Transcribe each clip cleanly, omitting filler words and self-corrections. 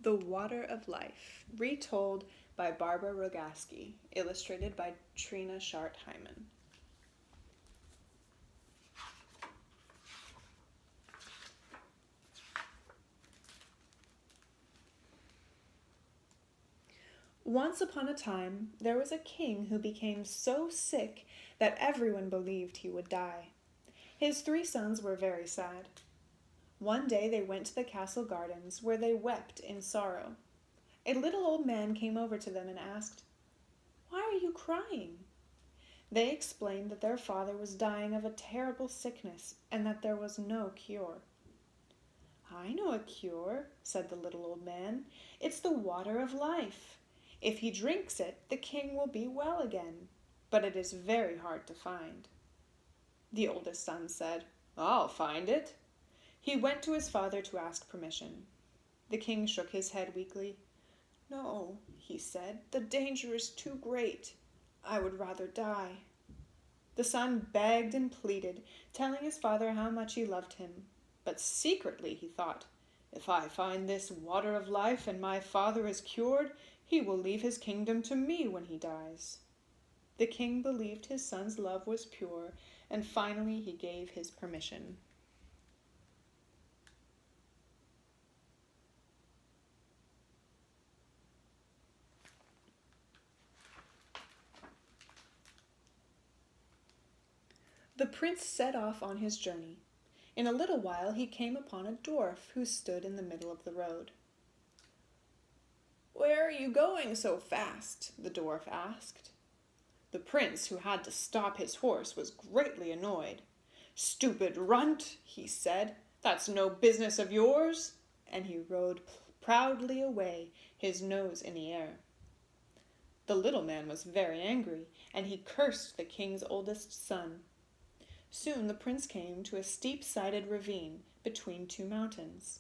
The Water of Life, retold by Barbara Rogasky, illustrated by Trina Shart-Hyman. Once upon a time, there was a king who became so sick that everyone believed he would die. His 3 sons were very sad. One day they went to the castle gardens, where they wept in sorrow. A little old man came over to them and asked, "Why are you crying?" They explained that their father was dying of a terrible sickness and that there was no cure. "I know a cure," said the little old man. "It's the water of life. If he drinks it, the king will be well again, but it is very hard to find." The oldest son said, "I'll find it." He went to his father to ask permission. The king shook his head weakly. "No," he said, "the danger is too great. I would rather die." The son begged and pleaded, telling his father how much he loved him. But secretly he thought, "If I find this water of life and my father is cured, he will leave his kingdom to me when he dies." The king believed his son's love was pure, and finally he gave his permission. The prince set off on his journey. In a little while he came upon a dwarf who stood in the middle of the road. "Where are you going so fast?" the dwarf asked. The prince, who had to stop his horse, was greatly annoyed. "Stupid runt," he said, "that's no business of yours," and he rode proudly away, his nose in the air. The little man was very angry, and he cursed the king's oldest son. Soon the prince came to a steep-sided ravine between 2 mountains.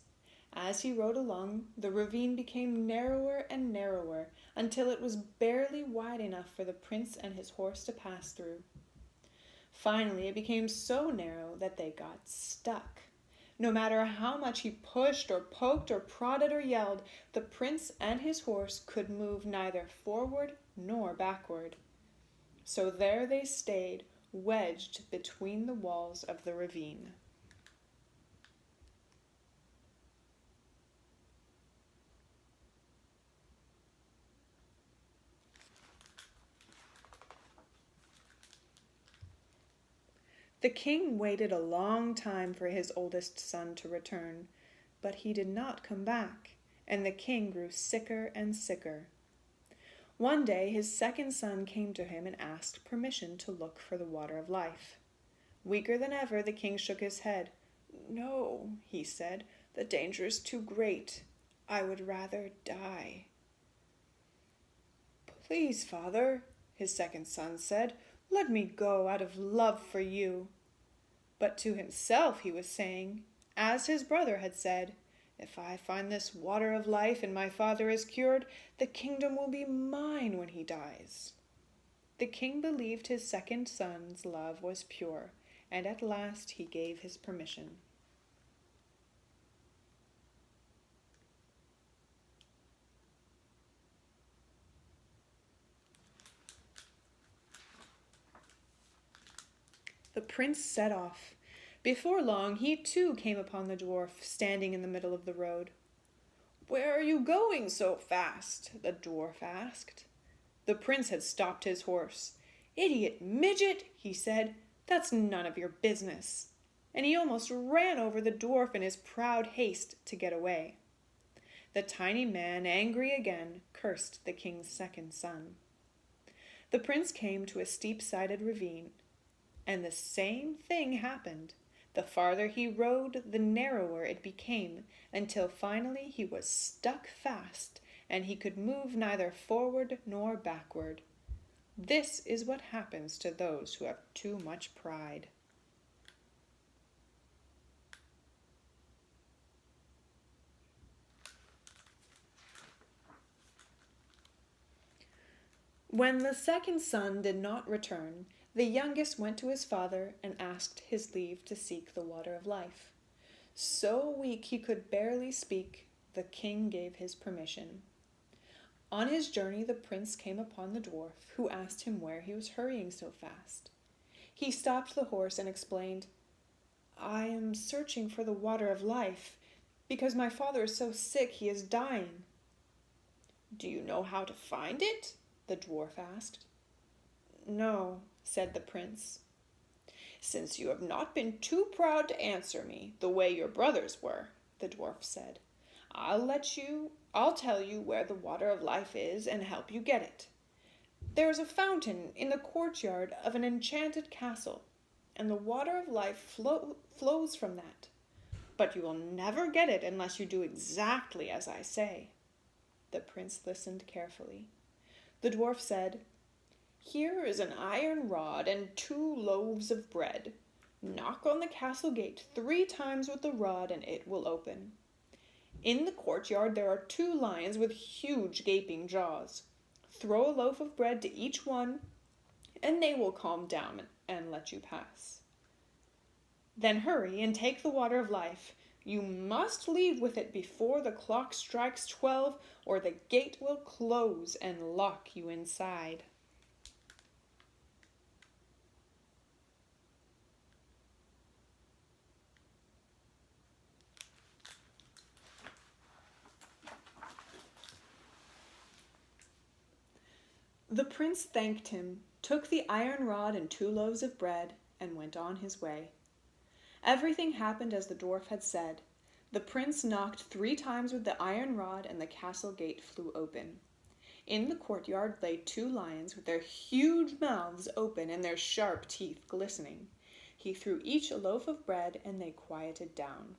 As he rode along, the ravine became narrower and narrower until it was barely wide enough for the prince and his horse to pass through. Finally, it became so narrow that they got stuck. No matter how much he pushed or poked or prodded or yelled, the prince and his horse could move neither forward nor backward. So there they stayed, wedged between the walls of the ravine. The king waited a long time for his oldest son to return, but he did not come back, and the king grew sicker and sicker. One day his second son came to him and asked permission to look for the water of life. Weaker than ever, the king shook his head. "No," he said, "the danger is too great. I would rather die." "Please, father," his second son said, "let me go out of love for you." But to himself he was saying, as his brother had said, "If I find this water of life and my father is cured, the kingdom will be mine when he dies." The king believed his second son's love was pure, and at last he gave his permission. The prince set off. Before long, he too came upon the dwarf standing in the middle of the road. "Where are you going so fast?" the dwarf asked. The prince had stopped his horse. "Idiot midget," he said, "that's none of your business." And he almost ran over the dwarf in his proud haste to get away. The tiny man, angry again, cursed the king's second son. The prince came to a steep-sided ravine, and the same thing happened. The farther he rode, the narrower it became, until finally he was stuck fast, and he could move neither forward nor backward. This is what happens to those who have too much pride. When the second son did not return, the youngest went to his father and asked his leave to seek the water of life. So weak he could barely speak, the king gave his permission. On his journey, the prince came upon the dwarf, who asked him where he was hurrying so fast. He stopped the horse and explained, "I am searching for the water of life, because my father is so sick he is dying." "Do you know how to find it?" the dwarf asked. "No," said the prince. "Since you have not been too proud to answer me, the way your brothers were," the dwarf said, I'll tell you where the water of life is and help you get it. There is a fountain in the courtyard of an enchanted castle, and the water of life flows from that. But you will never get it unless you do exactly as I say." The prince listened carefully. The dwarf said, "Here is an iron rod and 2 loaves of bread. Knock on the castle gate 3 times with the rod and it will open. In the courtyard there are 2 lions with huge gaping jaws. Throw a loaf of bread to each one, and they will calm down and let you pass. Then hurry and take the water of life. You must leave with it before the clock strikes 12, or the gate will close and lock you inside." The prince thanked him, took the iron rod and 2 loaves of bread, and went on his way. Everything happened as the dwarf had said. The prince knocked 3 times with the iron rod, and the castle gate flew open. In the courtyard lay 2 lions with their huge mouths open and their sharp teeth glistening. He threw each a loaf of bread, and they quieted down.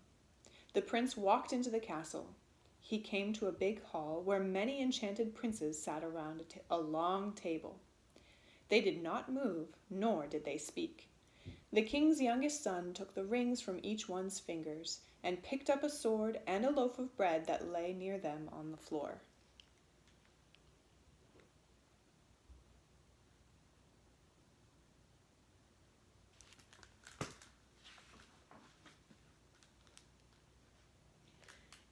The prince walked into the castle. He came to a big hall where many enchanted princes sat around a long table. They did not move, nor did they speak. The king's youngest son took the rings from each one's fingers and picked up a sword and a loaf of bread that lay near them on the floor.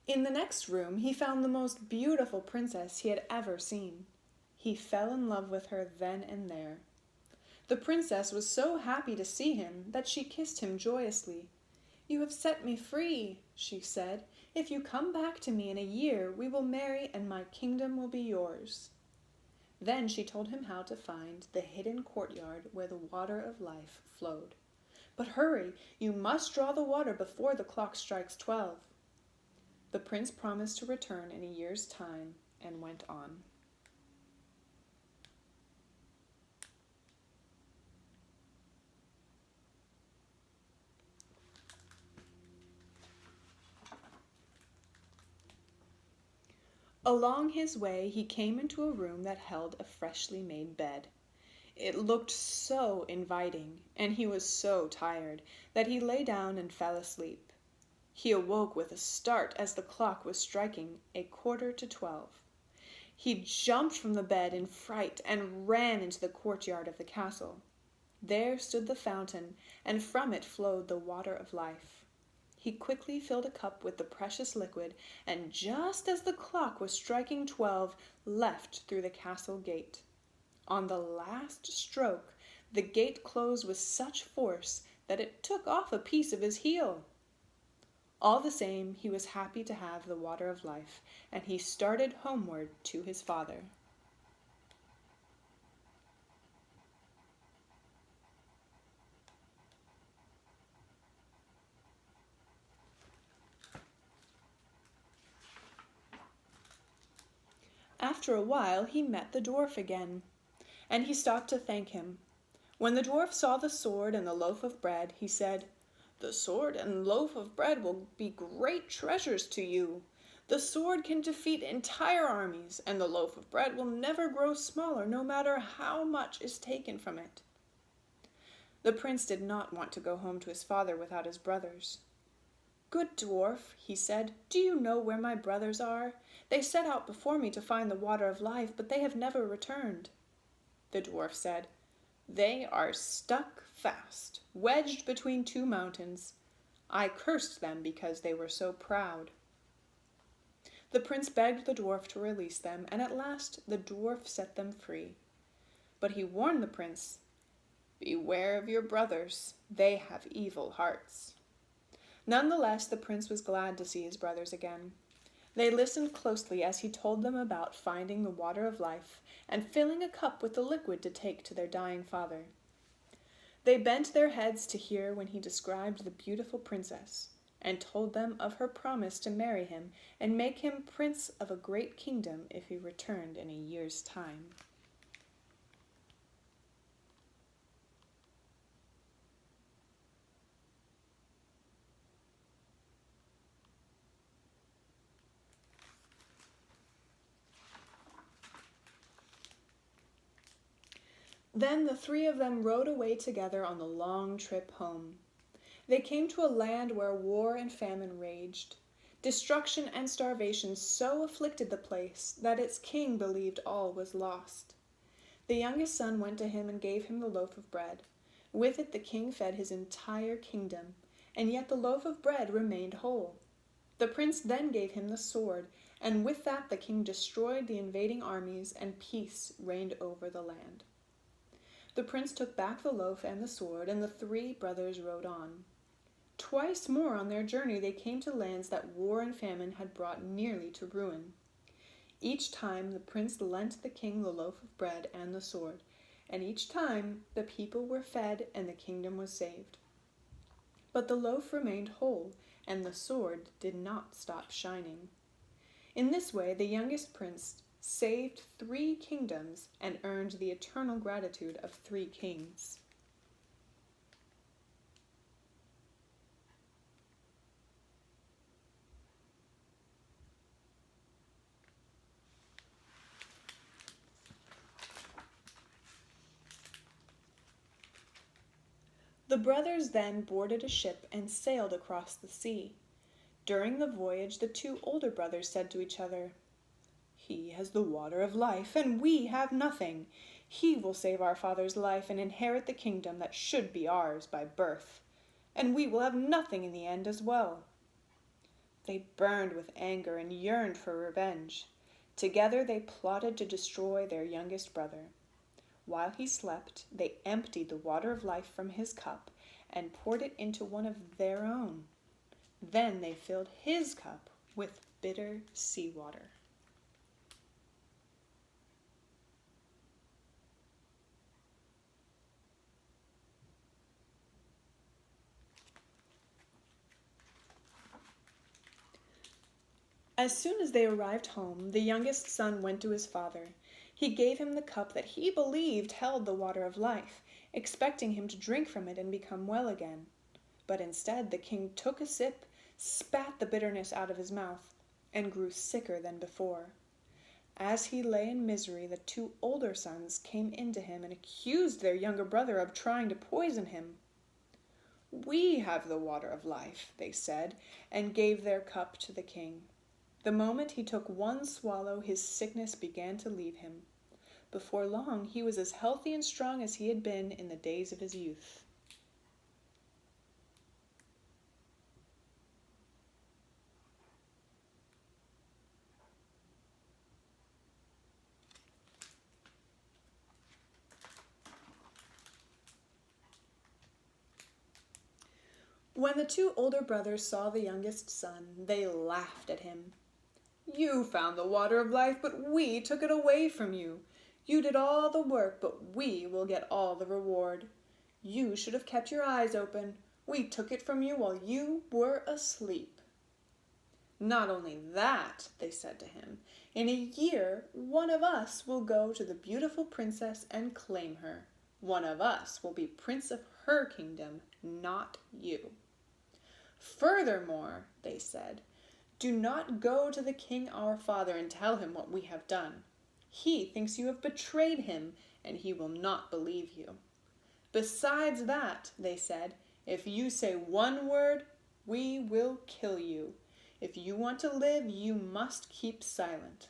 In the next room, he found the most beautiful princess he had ever seen. He fell in love with her then and there. The princess was so happy to see him that she kissed him joyously. "You have set me free," she said. "If you come back to me in a year, we will marry and my kingdom will be yours." Then she told him how to find the hidden courtyard where the water of life flowed. "But hurry, you must draw the water before the clock strikes 12. The prince promised to return in a year's time and went on. Along his way, he came into a room that held a freshly made bed. It looked so inviting, and he was so tired that he lay down and fell asleep. He awoke with a start as the clock was striking 11:45. He jumped from the bed in fright and ran into the courtyard of the castle. There stood the fountain, and from it flowed the water of life. He quickly filled a cup with the precious liquid, and just as the clock was striking 12, left through the castle gate. On the last stroke, the gate closed with such force that it took off a piece of his heel. All the same, he was happy to have the water of life, and he started homeward to his father. After a while, he met the dwarf again, and he stopped to thank him. When the dwarf saw the sword and the loaf of bread, he said, "The sword and loaf of bread will be great treasures to you. The sword can defeat entire armies, and the loaf of bread will never grow smaller, no matter how much is taken from it." The prince did not want to go home to his father without his brothers. "Good dwarf," he said, "do you know where my brothers are? They set out before me to find the water of life, but they have never returned." The dwarf said, "They are stuck fast, wedged between 2 mountains. I cursed them because they were so proud." The prince begged the dwarf to release them, and at last the dwarf set them free. But he warned the prince, "Beware of your brothers, they have evil hearts." Nonetheless, the prince was glad to see his brothers again. They listened closely as he told them about finding the water of life and filling a cup with the liquid to take to their dying father. They bent their heads to hear when he described the beautiful princess, and told them of her promise to marry him and make him prince of a great kingdom if he returned in a year's time. Then the three of them rode away together on the long trip home. They came to a land where war and famine raged. Destruction and starvation so afflicted the place that its king believed all was lost. The youngest son went to him and gave him the loaf of bread. With it the king fed his entire kingdom, and yet the loaf of bread remained whole. The prince then gave him the sword, and with that the king destroyed the invading armies, and peace reigned over the land. The prince took back the loaf and the sword, and the three brothers rode on. Twice more on their journey they came to lands that war and famine had brought nearly to ruin. Each time the prince lent the king the loaf of bread and the sword, and each time the people were fed and the kingdom was saved. But the loaf remained whole, and the sword did not stop shining. In this way the youngest prince saved 3 kingdoms and earned the eternal gratitude of 3 kings. The brothers then boarded a ship and sailed across the sea. During the voyage, the 2 older brothers said to each other, "He has the water of life, and we have nothing. He will save our father's life and inherit the kingdom that should be ours by birth, and we will have nothing in the end as well." They burned with anger and yearned for revenge. Together they plotted to destroy their youngest brother. While he slept, they emptied the water of life from his cup and poured it into one of their own. Then they filled his cup with bitter seawater. As soon as they arrived home, the youngest son went to his father. He gave him the cup that he believed held the water of life, expecting him to drink from it and become well again. But instead, the king took a sip, spat the bitterness out of his mouth, and grew sicker than before. As he lay in misery, the 2 older sons came in to him and accused their younger brother of trying to poison him. "We have the water of life," they said, and gave their cup to the king. The moment he took one swallow, his sickness began to leave him. Before long, he was as healthy and strong as he had been in the days of his youth. When the 2 older brothers saw the youngest son, they laughed at him. "You found the water of life, but we took it away from you. You did all the work, but we will get all the reward. You should have kept your eyes open. We took it from you while you were asleep." "Not only that," they said to him, "in a year one of us will go to the beautiful princess and claim her. One of us will be prince of her kingdom, not you." "Furthermore," they said, "do not go to the king our father and tell him what we have done. He thinks you have betrayed him, and he will not believe you. Besides that," they said, "if you say one word, we will kill you. If you want to live, you must keep silent."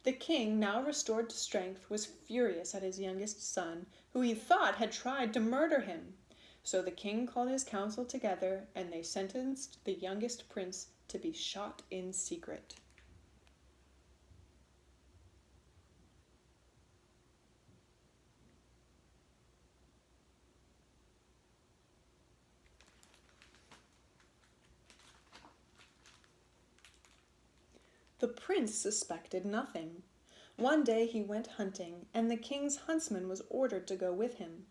The king, now restored to strength, was furious at his youngest son, who he thought had tried to murder him. So the king called his council together, and they sentenced the youngest prince to be shot in secret. The prince suspected nothing. One day he went hunting, and the king's huntsman was ordered to go with him.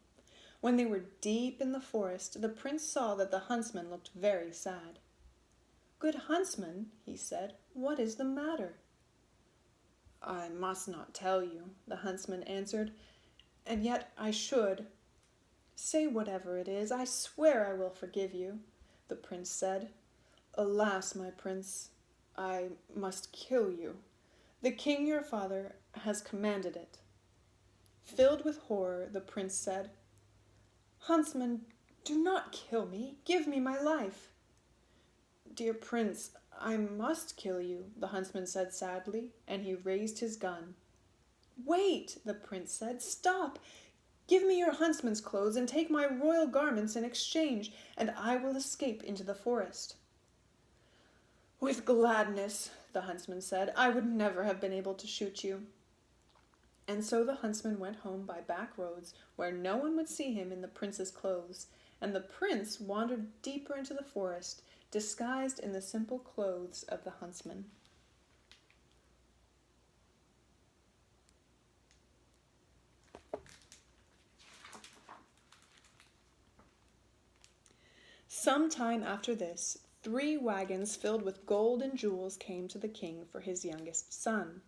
When they were deep in the forest, the prince saw that the huntsman looked very sad. "Good huntsman," he said, "what is the matter?" "I must not tell you," the huntsman answered, "and yet I should." "Say whatever it is, I swear I will forgive you," the prince said. "Alas, my prince, I must kill you. The king your father has commanded it." Filled with horror, the prince said, "Huntsman, do not kill me. Give me my life." "Dear prince, I must kill you," the huntsman said sadly, and he raised his gun. "Wait," the prince said. "Stop. Give me your huntsman's clothes and take my royal garments in exchange, and I will escape into the forest." "With gladness," the huntsman said. "I would never have been able to shoot you." And so the huntsman went home by back roads where no one would see him in the prince's clothes, and the prince wandered deeper into the forest, disguised in the simple clothes of the huntsman. Some time after this, 3 wagons filled with gold and jewels came to the king for his youngest son.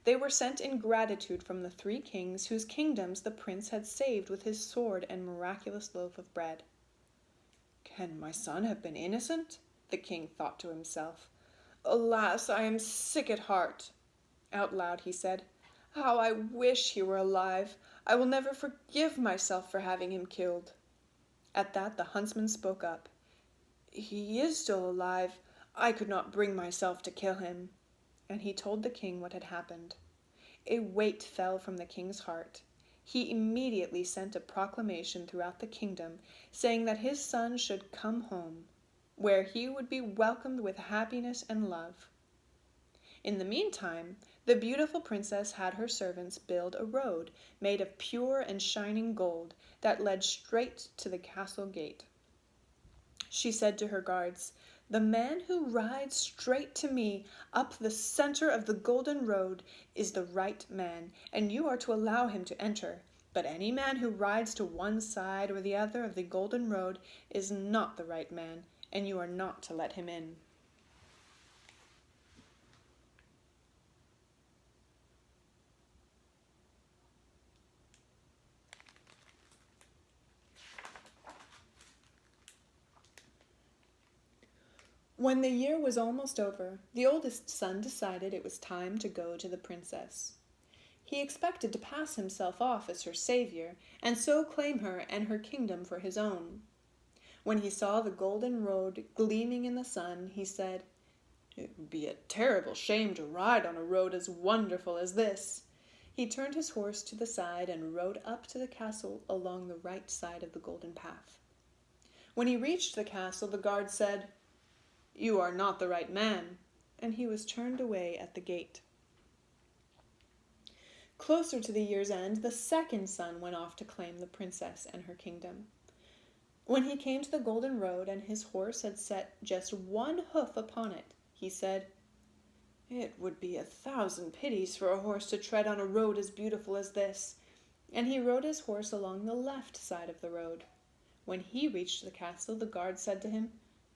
They were sent in gratitude from the 3 kings whose kingdoms the prince had saved with his sword and miraculous loaf of bread. "Can my son have been innocent?" the king thought to himself. "Alas, I am sick at heart." Out loud he said, "How I wish he were alive! I will never forgive myself for having him killed." At that the huntsman spoke up. "He is still alive. I could not bring myself to kill him." And he told the king what had happened. A weight fell from the king's heart. He immediately sent a proclamation throughout the kingdom, saying that his son should come home, where he would be welcomed with happiness and love. In the meantime, the beautiful princess had her servants build a road made of pure and shining gold that led straight to the castle gate. She said to her guards, "The man who rides straight to me up the center of the golden road is the right man, and you are to allow him to enter. But any man who rides to one side or the other of the golden road is not the right man, and you are not to let him in." When the year was almost over, the oldest son decided it was time to go to the princess. He expected to pass himself off as her savior, and so claim her and her kingdom for his own. When he saw the golden road gleaming in the sun, he said, "It would be a terrible shame to ride on a road as wonderful as this." He turned his horse to the side and rode up to the castle along the right side of the golden path. When he reached the castle, the guard said, "You are not the right man," and he was turned away at the gate. Closer to the year's end, the second son went off to claim the princess and her kingdom. When he came to the golden road and his horse had set just one hoof upon it, he said, "It would be 1,000 pities for a horse to tread on a road as beautiful as this," and he rode his horse along the left side of the road. When he reached the castle, the guard said to him,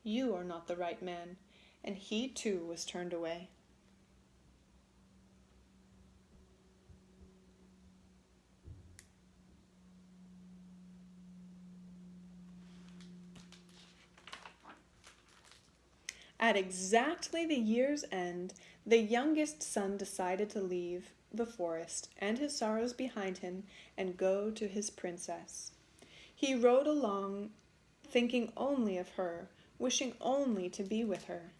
"You are not the right man," and he too was turned away. At exactly the year's end, the youngest son decided to leave the forest and his sorrows behind him and go to his princess. He rode along, thinking only of her, wishing only to be with her.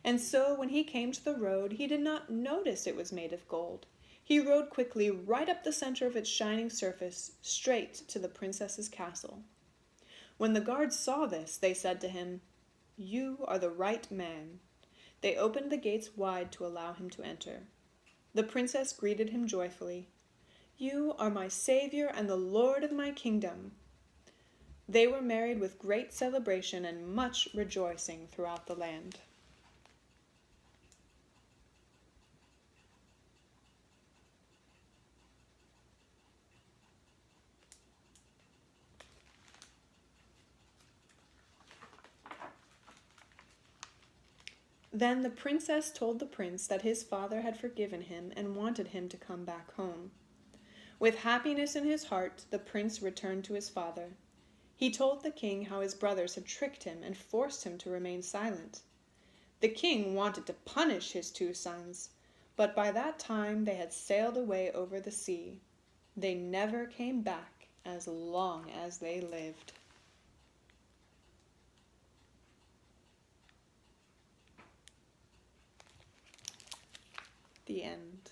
And so when he came to the road, he did not notice it was made of gold. He rode quickly right up the center of its shining surface, straight to the princess's castle. When the guards saw this, they said to him, "You are the right man." They opened the gates wide to allow him to enter. The princess greeted him joyfully. "You are my savior and the lord of my kingdom." They were married with great celebration and much rejoicing throughout the land. Then the princess told the prince that his father had forgiven him and wanted him to come back home. With happiness in his heart, the prince returned to his father. He told the king how his brothers had tricked him and forced him to remain silent. The king wanted to punish his two sons, but by that time they had sailed away over the sea. They never came back as long as they lived. The end.